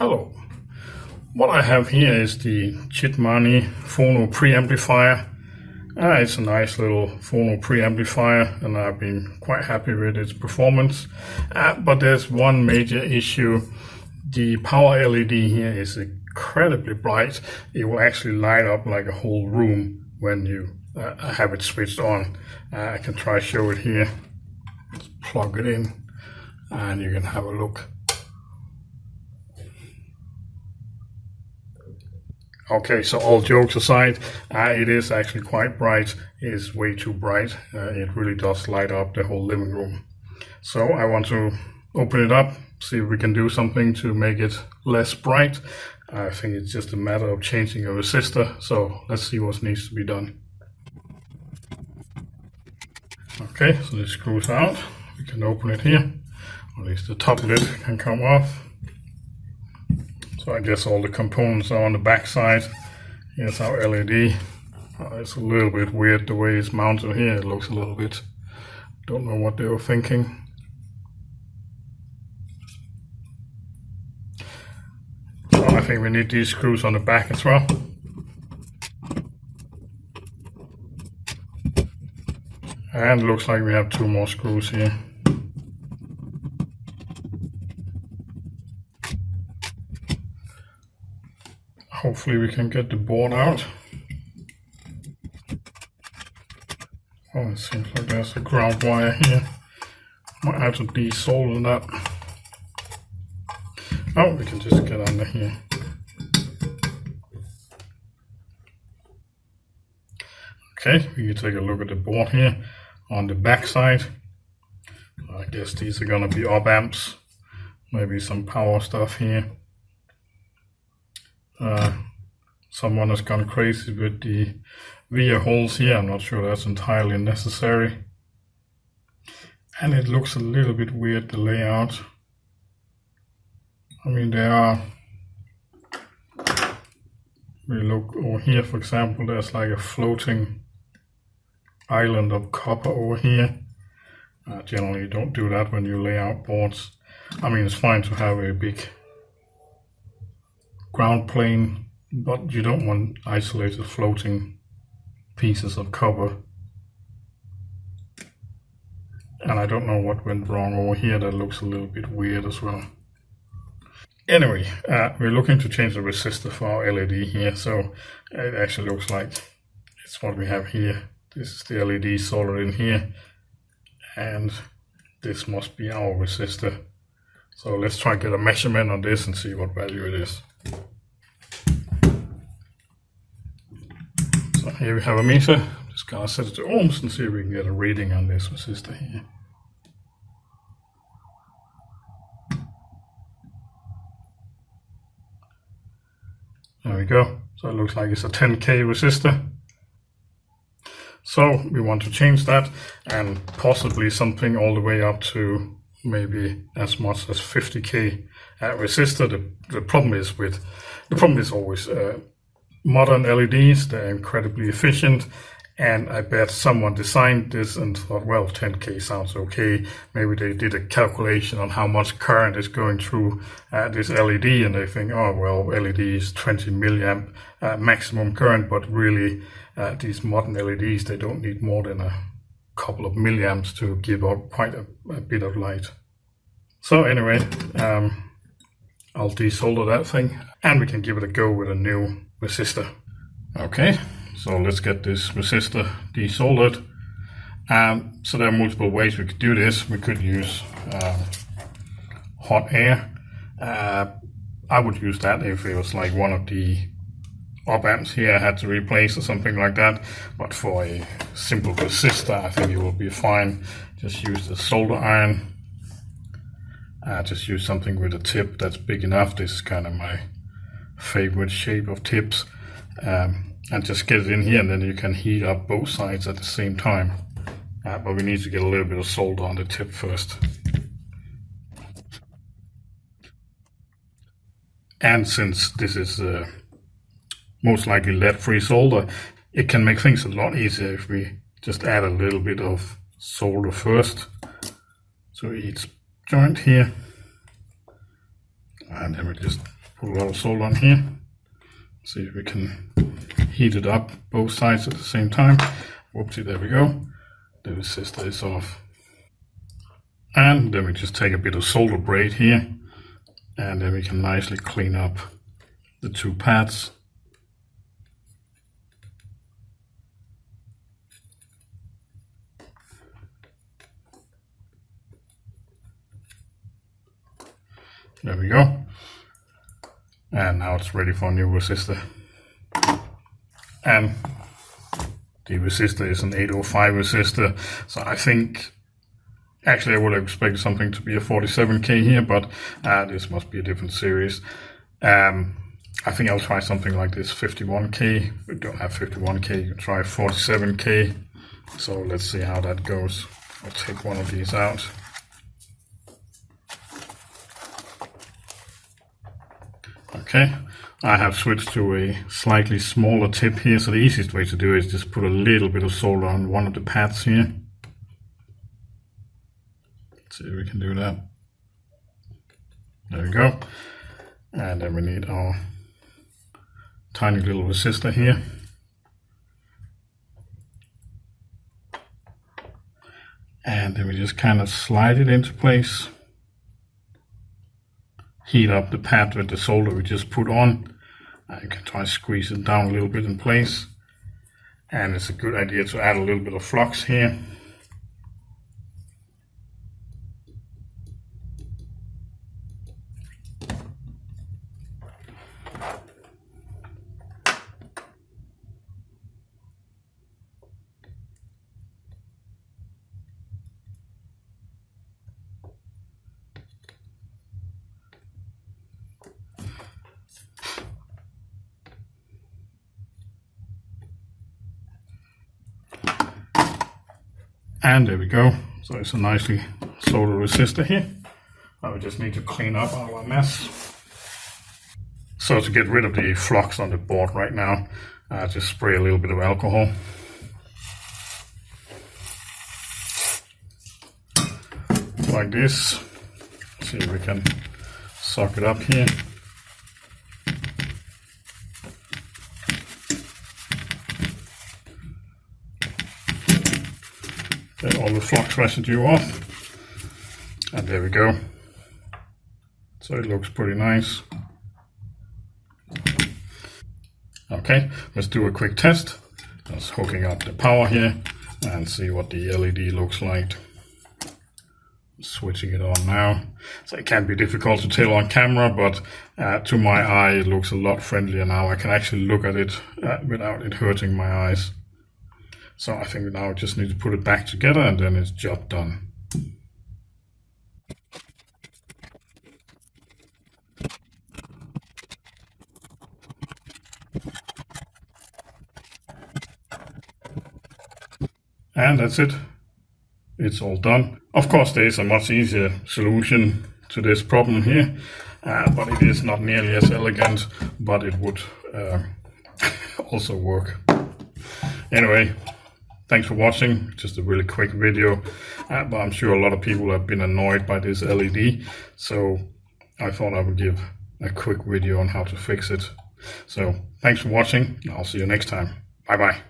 Hello. What I have here is the Schiit Mani Phono preamplifier. It's a nice little Phono preamplifier and I've been quite happy with its performance. But there's one major issue. The power LED here is incredibly bright. It will actually light up like a whole room when you have it switched on. I can try to show it here. Just plug it in and you can have a look. Okay, so all jokes aside, it is actually quite bright. It is way too bright. It really does light up the whole living room. So I want to open it up, see if we can do something to make it less bright. I think it's just a matter of changing a resistor. So let's see what needs to be done. Okay, so this screws out. We can open it here. At least the top lid can come off. So I guess all the components are on the back side. Here's our LED. It's a little bit weird the way it's mounted here. It looks a little bit, don't know what they were thinking. So I think we need these screws on the back as well. And looks like we have two more screws here. Hopefully we can get the board out. Oh, it seems like there's a ground wire here. Might have to desolder that. Oh, we can just get under here. Okay, we can take a look at the board here on the back side. I guess these are gonna be op amps. Maybe some power stuff here. Someone has gone crazy with the via holes here. I'm not sure that's entirely necessary. And it looks a little bit weird, the layout. I mean, there are, we look over here, for example, there's like a floating island of copper over here. Generally, you don't do that when you lay out boards. I mean, it's fine to have a big ground plane, but you don't want isolated floating pieces of copper. And I don't know what went wrong over here. That looks a little bit weird as well. Anyway, we're looking to change the resistor for our LED here. So it actually looks like it's what we have here. This is the LED soldered in here. And this must be our resistor. So let's try to get a measurement on this and see what value it is. So here we have a meter. Just gonna set it to ohms and see if we can get a reading on this resistor here. There we go. So it looks like it's a 10K resistor. So we want to change that and possibly something all the way up to maybe as much as 50K resistor. The problem is always modern LEDs. They're incredibly efficient, and I bet someone designed this and thought, well, 10K sounds okay. Maybe they did a calculation on how much current is going through this LED, and they think, oh well, LED is 20 milliamp maximum current, but really these modern LEDs, they don't need more than a couple of milliamps to give up quite a bit of light. So anyway, I'll desolder that thing and we can give it a go with a new resistor. Okay, so let's get this resistor desoldered. So there are multiple ways we could do this. We could use hot air. I would use that if it was like one of the op amps here I had to replace or something like that. But for a simple resistor, I think it will be fine. Just use the solder iron. Just use something with a tip that's big enough. This is kind of my favorite shape of tips. And just get it in here, and then you can heat up both sides at the same time. But we need to get a little bit of solder on the tip first. And since this is most likely lead-free solder, it can make things a lot easier if we just add a little bit of solder first to each joint here. And then we just put a lot of solder on here. See if we can heat it up both sides at the same time. Whoopsie, there we go. The resistor is off. And then we just take a bit of solder braid here, and then we can nicely clean up the two pads. There we go. And now it's ready for a new resistor. And the resistor is an 805 resistor, so I think actually I would have expected something to be a 47K here, but this must be a different series. I think I'll try something like this 51K. We don't have 51K, you can try 47K. So let's see how that goes. I'll take one of these out. Okay, I have switched to a slightly smaller tip here, so the easiest way to do it is just put a little bit of solder on one of the pads here. Let's see if we can do that. There we go. And then we need our tiny little resistor here. And then we just kind of slide it into place. Heat up the pad with the solder we just put on. You can try to squeeze it down a little bit in place. And it's a good idea to add a little bit of flux here. And there we go. So it's a nicely soldered resistor here. Now we just need to clean up our mess. So to get rid of the flux on the board right now, just spray a little bit of alcohol. Like this. See if we can suck it up here. Get all the flux residue off, and there we go. So it looks pretty nice. Okay, let's do a quick test. Just hooking up the power here and see what the LED looks like. Switching it on now. So it can be difficult to tell on camera, but to my eye it looks a lot friendlier now. I can actually look at it without it hurting my eyes. So I think now I just need to put it back together and then it's job done. And that's it. It's all done. Of course, there is a much easier solution to this problem here, but it is not nearly as elegant, but it would also work. Anyway, thanks for watching. Just a really quick video, but I'm sure a lot of people have been annoyed by this LED, so I thought I would give a quick video on how to fix it. So thanks for watching. I'll see you next time. Bye bye.